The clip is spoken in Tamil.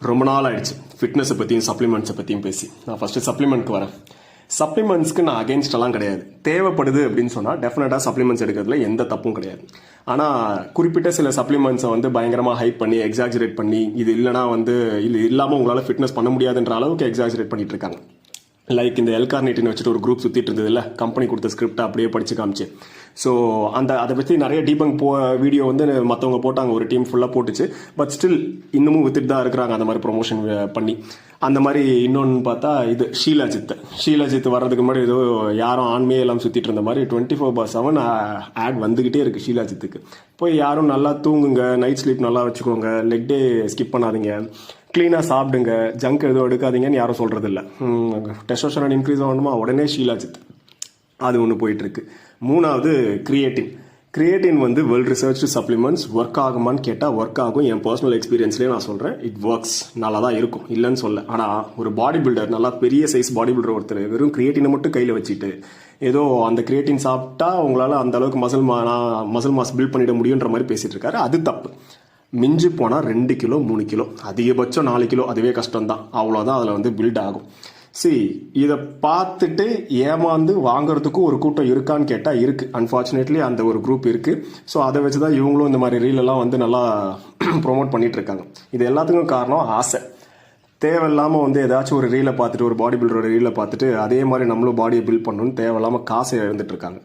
ரொம்ப நாள் ஆயிடுச்சு ஃபிட்னஸை பற்றியும் சப்ளிமெண்ட்ஸை பற்றியும் பேசி. நான் ஃபஸ்ட்டு சப்ளிமெண்ட்க்கு வரேன். சப்ளிமெண்ட்ஸ்க்கு நான் அகேன்ஸ்டெல்லாம் கிடையாது. தேவைப்படுது அப்படின்னு சொன்னால் டெஃபினட்டாக சப்ளிமெண்ட்ஸ் எடுக்கிறதுல எந்த தப்பும் கிடையாது. ஆனால் குறிப்பிட்ட சில சப்ளிமெண்ட்ஸை வந்து பயங்கரமாக ஹைப் பண்ணி எக்ஸாஜரேட் பண்ணி இது இல்லைனா வந்து இது இல்லாமல் உங்களால் ஃபிட்னஸ் பண்ண முடியாதுன்ற அளவுக்கு எக்ஸாஜரேட் பண்ணிட்டு இருக்காங்க. லைக் இந்த எல்கார்னேட்டின் வச்சுட்டு ஒரு குரூப் சுற்றிட்டு இருந்தது இல்லை, கம்பெனி கொடுத்த ஸ்கிரிப்டை அப்படியே படித்து காமிச்சு. ஸோ அதை பற்றி நிறைய டீபங்க் வீடியோ வந்து மற்றவங்க போட்டாங்க, ஒரு டீம் ஃபுல்லாக போட்டுச்சு. பட் ஸ்டில் இன்னமும் வித்துட்டு தான் இருக்கிறாங்க அந்த மாதிரி ப்ரொமோஷன் பண்ணி. அந்த மாதிரி இன்னொன்று பார்த்தா இது ஷீலாஜித் வர்றதுக்கு முன்னாடி ஏதோ யாரும் ஆண்மையே எல்லாம் சுற்றிட்டு இருந்த மாதிரி 24/7 ஆட் வந்துக்கிட்டே இருக்குது ஷீலாஜித்துக்கு. போய் யாரும் நல்லா தூங்குங்க, நைட் ஸ்லீப் நல்லா வச்சுக்கோங்க, லெக் டே ஸ்கிப் பண்ணாதீங்க, க்ளீனாக சாப்பிடுங்க, ஜங்க் எதுவும் எடுக்காதீங்கன்னு யாரும் சொல்கிறது இல்லை. டெஸ்டோஸ்டெரான் இன்க்ரீஸ் ஆகணுமா உடனே ஷீலாஜித், அது ஒன்று போயிட்டுருக்கு. மூணாவது கிரியேட்டின் வந்து வெல் ரிசர்ச்டு சப்ளிமெண்ட்ஸ். ஒர்க் ஆகுமான்னு கேட்டால் ஒர்க் ஆகும். என் பர்சனல் எக்ஸ்பீரியன்ஸ்லேயே நான் சொல்கிறேன், இட் ஒர்க்ஸ், நல்லா தான் இருக்கும், இல்லைன்னு சொல்ல. ஆனால் ஒரு பாடி பில்டர், நல்லா பெரிய சைஸ் பாடி பில்டர் ஒருத்தர் வெறும் கிரியேட்டினை மட்டும் கையில் வச்சுட்டு ஏதோ அந்த கிரியேட்டின் சாப்பிட்டா உங்களால் அந்த அளவுக்கு மசில் மாஸ் பில்ட் பண்ணிட முடியுன்ற மாதிரி பேசிகிட்டு இருக்காரு. அது தப்பு. மிஞ்சி போனால் 2 கிலோ 3 கிலோ, அதிகபட்சம் 4 கிலோ, அதுவே கஷ்டம்தான். அவ்வளோதான் அதில் வந்து பில்ட் ஆகும். இதை பார்த்துட்டு ஏமாந்து வாங்குறதுக்கும் ஒரு கூட்டம் இருக்கான்னு கேட்டால் இருக்குது. அன்ஃபார்ச்சுனேட்லி அந்த ஒரு குரூப் இருக்குது. ஸோ அதை வச்சு தான் இவங்களும் இந்த மாதிரி ரீலெல்லாம் வந்து நல்லா ப்ரொமோட் பண்ணிட்டு இருக்காங்க. இது எல்லாத்துக்கும் காரணம் ஆசை. தேவையில்லாமல் வந்து ஏதாச்சும் ஒரு ரீலை பார்த்துட்டு, ஒரு பாடி பில்டரோட ரீலை பார்த்துட்டு அதே மாதிரி நம்மளும் பாடியை பில்ட் பண்ணணும்னு தேவையில்லாமல் காசை இழந்துட்டு இருக்காங்க.